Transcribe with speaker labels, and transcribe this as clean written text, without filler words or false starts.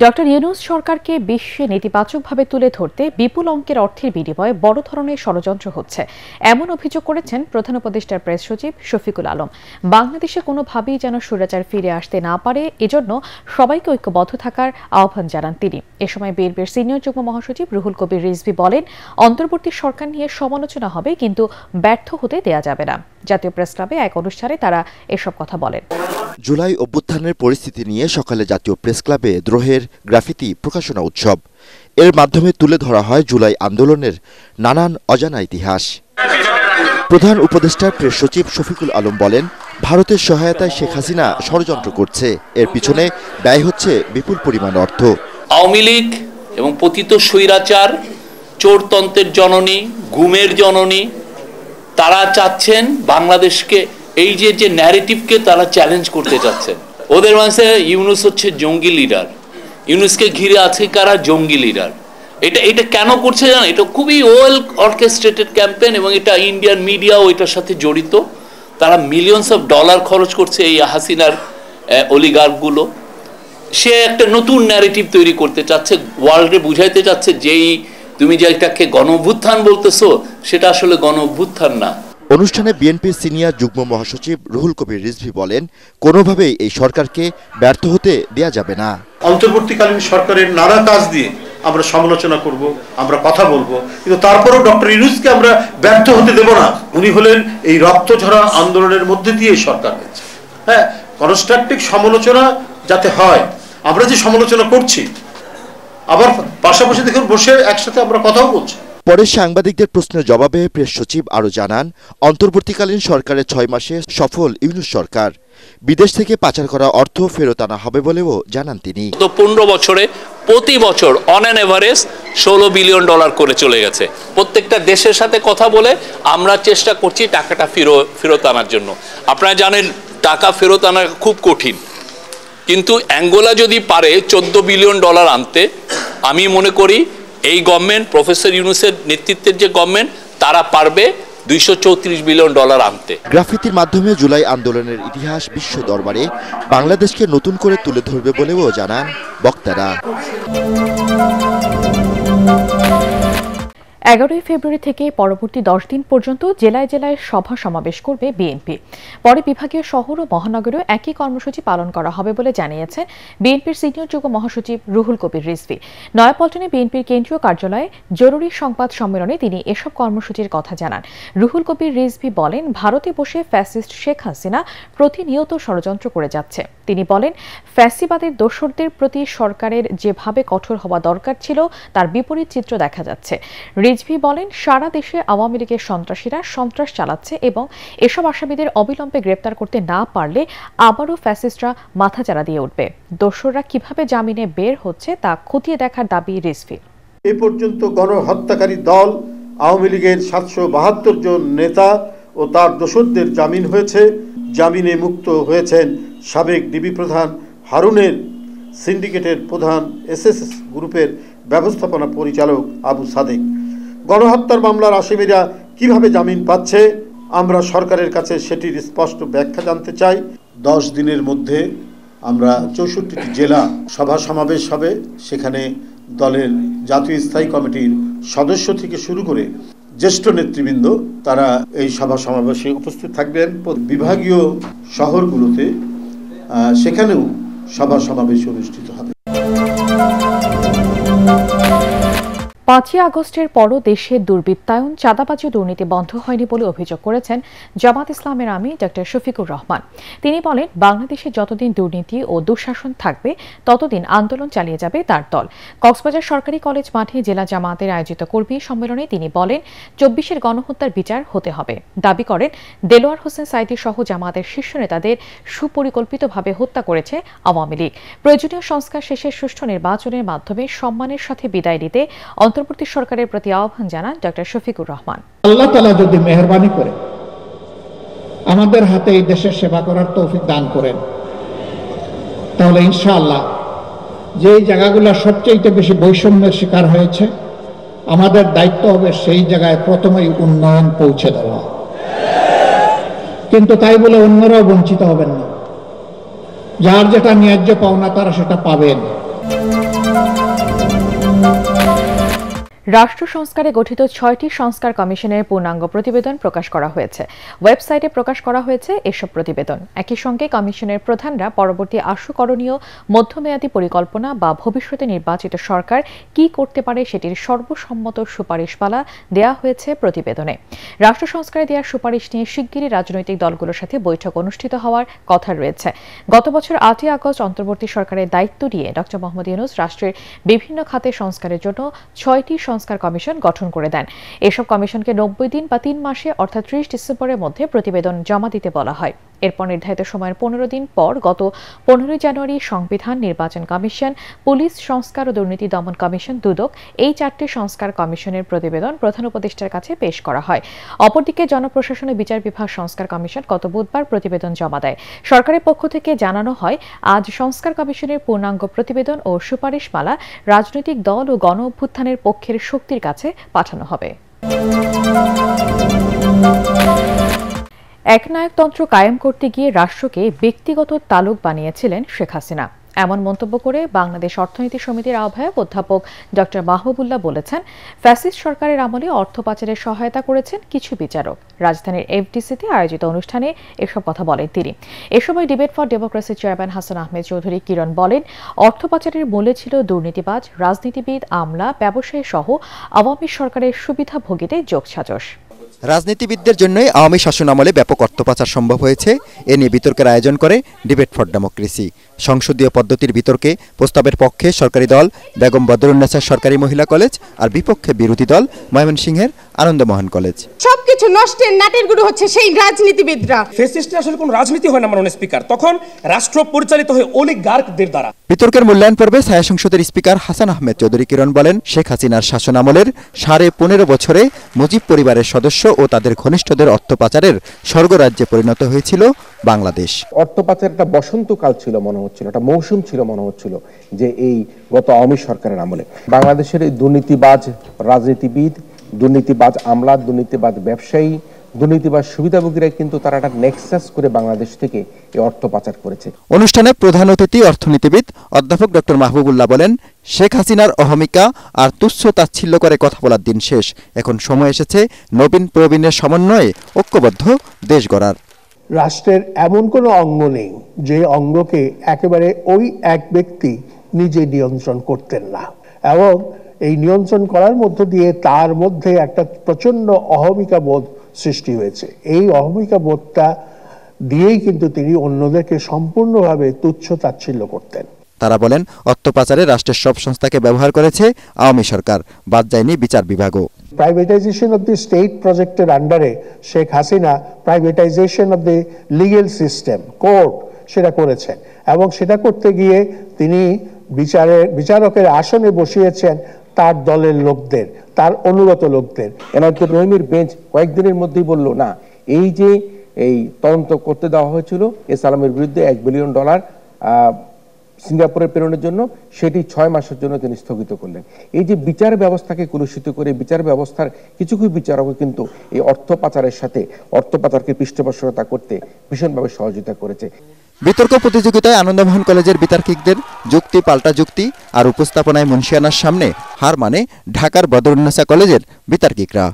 Speaker 1: Doctor Yunus সরকারকে বিশ্বে নেতিবাচকভাবে তুলে ধরতে বিপুল অঙ্কের অর্থের বিনিময়ে বড় ধরনের ষড়যন্ত্র হচ্ছে, এমন অভিযোগ করেছেন প্রধান উপদেষ্টার প্রেস সচিব শফিকুল আলম। বাংলাদেশে কোনোভাবেই যেন স্বৈরাচার ফিরে আসতে না পারে, এজন্য সবাইকে ঐক্যবদ্ধ থাকার আহ্বান জানান তিনি। এ সময় বিএনপির সিনিয়র যুগ্ম মহাসচিব রুহুল কবির রিজভী বলেন, অন্তর্বর্তী সরকার নিয়ে সমালোচনা হবে, কিন্তু ব্যর্থ হতে দেয়া যাবে না। জাতীয় প্রেস ক্লাবে এক অনুষ্ঠানে তারা এসব কথা বলেন।
Speaker 2: জুলাই অভ্যুত্থানের পরিস্থিতি নিয়ে সকালে জাতীয় প্রেস ক্লাবে দ্রোহের গ্রাফিতি প্রকাশনা উৎসব। এর মাধ্যমে তুলে ধরা হয় জুলাই আন্দোলনের নানান অজানা ইতিহাস। প্রধান উপদেষ্টার প্রেস সচিব শফিকুল আলম বলেন, ভারতের সহায়তায় শেখ হাসিনা ষড়যন্ত্র করছে, এর পিছনে ব্যয় হচ্ছে বিপুল পরিমাণ অর্থ।
Speaker 3: আওয়ামী লীগ এবং পতিত স্বৈরাচার, চোরতন্ত্রের জননী, গুমের জননী, তারা চাচ্ছেন বাংলাদেশকে, এই যে ন্যারেটিভকে তারা চ্যালেঞ্জ করতে চাচ্ছেন। ওদের মাঝে ইউনূস হচ্ছে জঙ্গি লিডার, ইউনূসকে ঘিরে আছে কারা? জঙ্গি লিডার। এটা কেন করছে জানেন? এটা খুবই ওয়েল অর্কেস্ট্রেটেড ক্যাম্পেইন এবং এটা ইন্ডিয়ান মিডিয়াও এটার সাথে জড়িত। তারা মিলিয়নস অফ ডলার খরচ করছে এই হাসিনার অলিগার্কগুলো। সে একটা নতুন ন্যারেটিভ তৈরি করতে চাচ্ছে, ওয়ার্ল্ডে বুঝাইতে চাচ্ছে যেই তুমি যেটাকে গণ-অভ্যুত্থান বলতেছো সেটা আসলে গণ-অভ্যুত্থান না।
Speaker 2: অনুষ্ঠানে বিএনপির সিনিয়র যুগ্ম মহাসচিব রুহুল কবির রিজভী বলেন, কোনোভাবেই এই সরকারকে ব্যর্থ হতে দেয়া যাবে না।
Speaker 4: অন্তর্বর্তীকালীন সরকারের নানা কাজ দিয়ে আমরা সমালোচনা করব, আমরা কথা বলবো, কিন্তু তারপরেও ডক্টর ইউনূসকে আমরা ব্যর্থ হতে দেব না। উনি হলেন এই রক্তঝরা আন্দোলনের মধ্যে দিয়ে সরকার হয়েছে। হ্যাঁ, কনস্ট্রাকটিভ সমালোচনা যাতে হয়। আমরা যে সমালোচনা করছি, আবার পাশাপাশি দেখুন বসে একসাথে আমরা কথাও বলছি।
Speaker 2: পরে সাংবাদিকদের প্রশ্নের জবাবে প্রেস সচিব আরও জানান, অন্তর্বর্তীকালীন সরকারের 6 মাসে সফল ইউনূস সরকার। বিদেশ থেকে পাচার করা অর্থ ফেরত আনা হবে বলেও জানান তিনি।
Speaker 3: তো 15 বছরে প্রতি বছর অন অ্যান এভারেজ $16 বিলিয়ন করে চলে গেছে। প্রত্যেকটা দেশের সাথে কথা বলে আমরা চেষ্টা করছি টাকাটা ফেরত আনার জন্য। আপনারা জানেন টাকা ফেরত আনা খুব কঠিন, কিন্তু অ্যাঙ্গোলা যদি পারে $14 বিলিয়ন আনতে, আমি মনে করি এই গভর্নমেন্ট, প্রফেসর ইউনূসের নেতৃত্বের যে গভর্নমেন্ট, তারা পারবে $234 বিলিয়ন আনতে।
Speaker 2: গ্রাফিতির মাধ্যমে জুলাই আন্দোলনের ইতিহাস বিশ্ব দরবারে বাংলাদেশকে নতুন করে তুলে ধরবে বলেও জানান বক্তারা।
Speaker 1: 11 ফেব্রুয়ারি থেকে পরবর্তী 10 দিন পর্যন্ত জেলায় জেলায় সভা সমাবেশ করবে বিএনপি। পরে বিভাগীয় শহর ও মহানগরেও একই কর্মসূচি পালন করা হবে বলে জানিয়েছেন বিএনপির সিনিয়র যুগ্ম মহাসচিব রুহুল কবির রিজভী। নয়াপল্টনে বিএনপির কেন্দ্রীয় কার্যালয়ে জরুরি সংবাদ সম্মেলনে তিনি এসব কর্মসূচির কথা জানান। রুহুল কবির রিজভী বলেন, ভারতে বসে ফ্যাসিস্ট শেখ হাসিনা প্রতিনিয়ত ষড়যন্ত্র করে যাচ্ছে। তিনি বলেন, ফ্যাসিবাদের দোসরদের প্রতি সরকারের যেভাবে কঠোর হওয়া দরকার ছিল তার বিপরীত চিত্র দেখা যাচ্ছে। রিজভী বলেন, সারা দেশে আওয়ামী লীগের সন্ত্রাসীরা সন্ত্রাস চালাচ্ছে এবং এসব আসামিদের অবিলম্বে গ্রেপ্তার করতে না পারলে আবারও ফ্যাসিস্টরা মাথাচাড়া দিয়ে উঠবে। দোসররা কিভাবে জামিনে বের হচ্ছে তা খতিয়ে দেখার দাবি রিজভী।
Speaker 4: এ পর্যন্ত গণহত্যাকারী দল আওয়ামী লীগের 772 জন নেতা ও তার দোসরদের জামিন হয়েছে। জামিনে মুক্ত হয়েছেন সাবেক ডিবি প্রধান হারুনের সিন্ডিকেটের প্রধান, এসএস গ্রুপের ব্যবস্থাপনা পরিচালক আবু সাদেক। গণহত্যার মামলার আসামিরা কিভাবে জামিন পাচ্ছে, আমরা সরকারের কাছে সেটির স্পষ্ট ব্যাখ্যা জানতে চাই। 10 দিনের মধ্যে আমরা 64টি জেলা সভা সমাবেশ হবে। সেখানে দলের জাতীয় স্থায়ী কমিটির সদস্য থেকে শুরু করে জ্যেষ্ঠ নেতৃবৃন্দ তারা এই সভা সমাবেশে উপস্থিত থাকবেন। বিভাগীয় শহরগুলোতে সেখানেও সভা সমাবেশ অনুষ্ঠিত হবে।
Speaker 1: 5 আগস্টের পরও দেশে দুর্বৃত্তায়ন, চাঁদাবাজি, দুর্নীতি বন্ধ হয়নি বলে অভিযোগ করেছেন জামাত ইসলামের আমির ডক্টর শফিকুর রহমান। তিনি বলেন, বাংলাদেশে যতদিন দুর্নীতি ও দুঃশাসন থাকবে ততদিন আন্দোলন চালিয়ে যাবে তার দল। কক্সবাজার সরকারি কলেজ মাঠে জেলা জামাতের আয়োজিত কর্মী সম্মেলনে তিনি বলেন, 24-এর গণহত্যার বিচার হতে হবে। দাবি করেন, দেলোয়ার হোসেন সাইদি সহ জামাতের শীর্ষ নেতাদের সুপরিকল্পিতভাবে হত্যা করেছে আওয়ামী লীগ। প্রয়োজনীয় সংস্কার শেষে সুষ্ঠু নির্বাচনের মাধ্যমে সম্মানের সাথে বিদায় নিতে অন্তর্বর্তী সরকারের প্রতি আহ্বান জানান ডক্টর শফিকুর রহমান।
Speaker 5: আল্লাহ তাআলা যদি মেহেরবানি করে আমাদের হাতে এই দেশের সেবা করার তৌফিক দান করেন, তাহলে ইনশাআল্লাহ যে জায়গাগুলো সবচেয়ে বেশি বৈষম্যের শিকার হয়েছে, আমাদের দায়িত্ব হবে সেই জায়গায় প্রথমেই উন্নয়ন পৌঁছে দেওয়া। কিন্তু তাই বলে অন্যরাও বঞ্চিত হবেন না। যার যেটা ন্যায্য পাওনা তারা সেটা পাবেন।
Speaker 1: রাষ্ট্র সংস্কারে গঠিত 6টি সংস্কার কমিশনের পূর্ণাঙ্গ প্রতিবেদন প্রকাশ করা হয়েছে। ওয়েবসাইটে প্রকাশ করা হয়েছে এসব প্রতিবেদন। একই সঙ্গে কমিশনের প্রধানরা পরবর্তী আশু করণীয় মধ্যমেয়াদী পরিকল্পনা বা ভবিষ্যতে নির্বাচিত সরকার কি করতে পারে সেটির সর্বসম্মত সুপারিশমালা দেয়া হয়েছে প্রতিবেদনে। রাষ্ট্র সংস্কারে দেওয়ার সুপারিশ নিয়ে শিগগিরই রাজনৈতিক দলগুলোর সাথে বৈঠক অনুষ্ঠিত হওয়ার কথা রয়েছে। গত বছর 8ই আগস্ট অন্তর্বর্তী সরকারের দায়িত্ব নিয়ে ড. মোহাম্মদ ইউনূস রাষ্ট্রের বিভিন্ন খাতে সংস্কারের জন্য 6টি সংস্কার কমিশন গঠন করে দেন। এসব কমিশনকে 90 দিন বা 3 মাসে অর্থাৎ 30 ডিসেম্বরের মধ্যে প্রতিবেদন জমা দিতে বলা হয়। এরপর নির্ধারিত সময়ের 15 দিন পর গত 15 জানুয়ারি সংবিধান, নির্বাচন কমিশন, পুলিশ সংস্কার ও দুর্নীতি দমন কমিশন দুদক এই 4টি সংস্কার কমিশনের প্রতিবেদন প্রধান উপদেষ্টার কাছে পেশ করা হয়। অপরদিকে জনপ্রশাসন ও বিচার বিভাগ সংস্কার কমিশন গত বুধবার প্রতিবেদন জমা দেয়। সরকারের পক্ষ থেকে জানানো হয়, আজ সংস্কার কমিশনের পূর্ণাঙ্গ প্রতিবেদন ও সুপারিশমালা রাজনৈতিক দল ও গণ অভ্যুত্থানের পক্ষের শক্তির কাছে পাঠানো হবে। একনায়কতন্ত্র কায়েম করতে গিয়ে রাষ্ট্রকে ব্যক্তিগত তালুক বানিয়েছিলেন শেখ হাসিনা। এমন মন্তব্য করে বাংলাদেশ অর্থনীতি সমিতির আহ্বায়ক অধ্যাপক ড. মাহবুবুল্লাহ বলেছেন, ফ্যাসিস্ট সরকারের আমলে অর্থ পাচারে সহায়তা করেছেন কিছু বিচারক। রাজধানীর এফডিসিতে আয়োজিত অনুষ্ঠানে এসব কথা বলেন তিনি। এ সময় debate for democracy chairman Hasan Ahmed Chowdhury Kiron বলেন, অর্থ পাচারের মূলে ছিল দুর্নীতিবাজ, রাজনীতিবিদ, আমলা, ব্যবসায়ী সহ আওয়ামী সরকারের সুবিধাভোগীদের যোগসাজশ।
Speaker 6: রাজনীতিবিদদের জন্যই আওয়ামী শাসন আমলে ব্যাপক অর্থ পাচার সম্ভব হয়েছে। এ নিয়ে বিতর্কের আয়োজন করে ডিবেট ফর ডেমোক্রেসি। সংসদীয় পদ্ধতির বিতর্কে প্রস্তাবের পক্ষে সরকারি দল বেগম বদরুন্নেসা সরকারি মহিলা কলেজ, আর বিপক্ষে বিরোধী দল ময়মনসিংহের আনন্দমোহন কলেজ।
Speaker 7: সবকিছু নষ্টের নাটের গুরু হচ্ছে সেই রাজনীতিবিদরা।
Speaker 8: ফ্যাসিস্টে আসলে কোনো রাজনীতি হয় না মাননীয় স্পিকার, তখন রাষ্ট্র পরিচালিত হয় অলিগার্কদের দ্বারা।
Speaker 6: বিতর্কের মূল্যায়ন পর্বে ছায়া সংসদের স্পিকার হাসান আহমেদ চৌধুরী কিরণ বলেন, শেখ হাসিনার শাসন আমলের 15.5 বছরে মুজিব পরিবারের সদস্য ও তাদের ঘনিষ্ঠদের অর্থ পাচারের স্বর্গরাজ্যে পরিণত হয়েছিল বাংলাদেশ।
Speaker 9: অর্থ পাচার একটা বসন্তকাল ছিল মনে হচ্ছিল, একটা মৌসুম ছিল মনে হচ্ছিল যে এই গত আওয়ামী সরকারের আমলে বাংলাদেশের এই দুর্নীতিবাজ রাজনীতিবিদ, দুর্নীতিবাজ আমলা, দুর্নীতিবাজ ব্যবসায়ী, দুর্নীতিবাজ সুবিধাভোগীরা কিন্তু তারা একটা নেক্সাস করে বাংলাদেশ থেকে এই অর্থ পাচার করেছে।
Speaker 6: অনুষ্ঠানে প্রধান অতিথি অর্থনীতিবিদ অধ্যাপক ড. মাহবুবুল্লাহ বলেন, শেখ হাসিনার অহমিকা আর তুচ্ছ তাচ্ছিল্য করে কথা বলার দিন শেষ। এখন সময় এসেছে নবীন প্রবীণের সমন্বয়ে ঐক্যবদ্ধ দেশ গড়ার।
Speaker 10: রাষ্ট্রের এমন কোনো অঙ্গ নেই যে অঙ্গকে একেবারে ওই এক ব্যক্তি নিজে নিয়ন্ত্রণ করতেন না, এবং এই নিয়ন্ত্রণ করার মধ্য দিয়ে তার মধ্যে একটা প্রচন্ড অহমিকা বোধ সৃষ্টি হয়েছে। এই অহমিকা বোধটা দিয়েই কিন্তু তিনি অন্যদেরকে সম্পূর্ণভাবে তুচ্ছ তাচ্ছিল্য করতেন।
Speaker 6: তারা বলেন, অর্থ পাচারে রাষ্ট্রের সব সংস্থাকে ব্যবহার করেছে আওয়ামী সরকার, বাদ যায়নি বিচার বিভাগও।
Speaker 10: প্রাইভেটাইজেশন অফ দি স্টেট প্রজেক্টের আন্ডারে Sheikh Hasina privatisation of the legal system, court, সেটা করেছেন, এবং সেটা করতে গিয়ে তিনি বিচারকের আসনে বসিয়েছেন তার দলের লোকদের, তার অনুগত লোকদের।
Speaker 9: এনায়তুর রহিমের বেঞ্চ কয়েকদিনের মধ্যেই বলল, না, এই যে এই তদন্ত করতে দেওয়া হয়েছিল এস আলমের বিরুদ্ধে $1 বিলিয়ন সিঙ্গাপুরে প্রেরণের জন্য, সেটি 6 মাসের জন্য তিনি স্থগিত করলেন। এই যে বিচার ব্যবস্থাকে কলুষিত করে বিচার ব্যবস্থার কিছু কিছু বিচারকও কিন্তু এই অর্থ পাচারের সাথে অর্থ পাচারকে পৃষ্ঠপোষকতা করতে ভীষণভাবে সহযোগিতা করেছে।
Speaker 6: বিতর্ক প্রতিযোগিতায় আনন্দমোহন কলেজের বিতার্কিকদের যুক্তি পাল্টা যুক্তি আর উপস্থাপনায় মুন্সিয়ানার সামনে হার মানে ঢাকার বদরুন্নেসা কলেজের বিতার্কিকরা।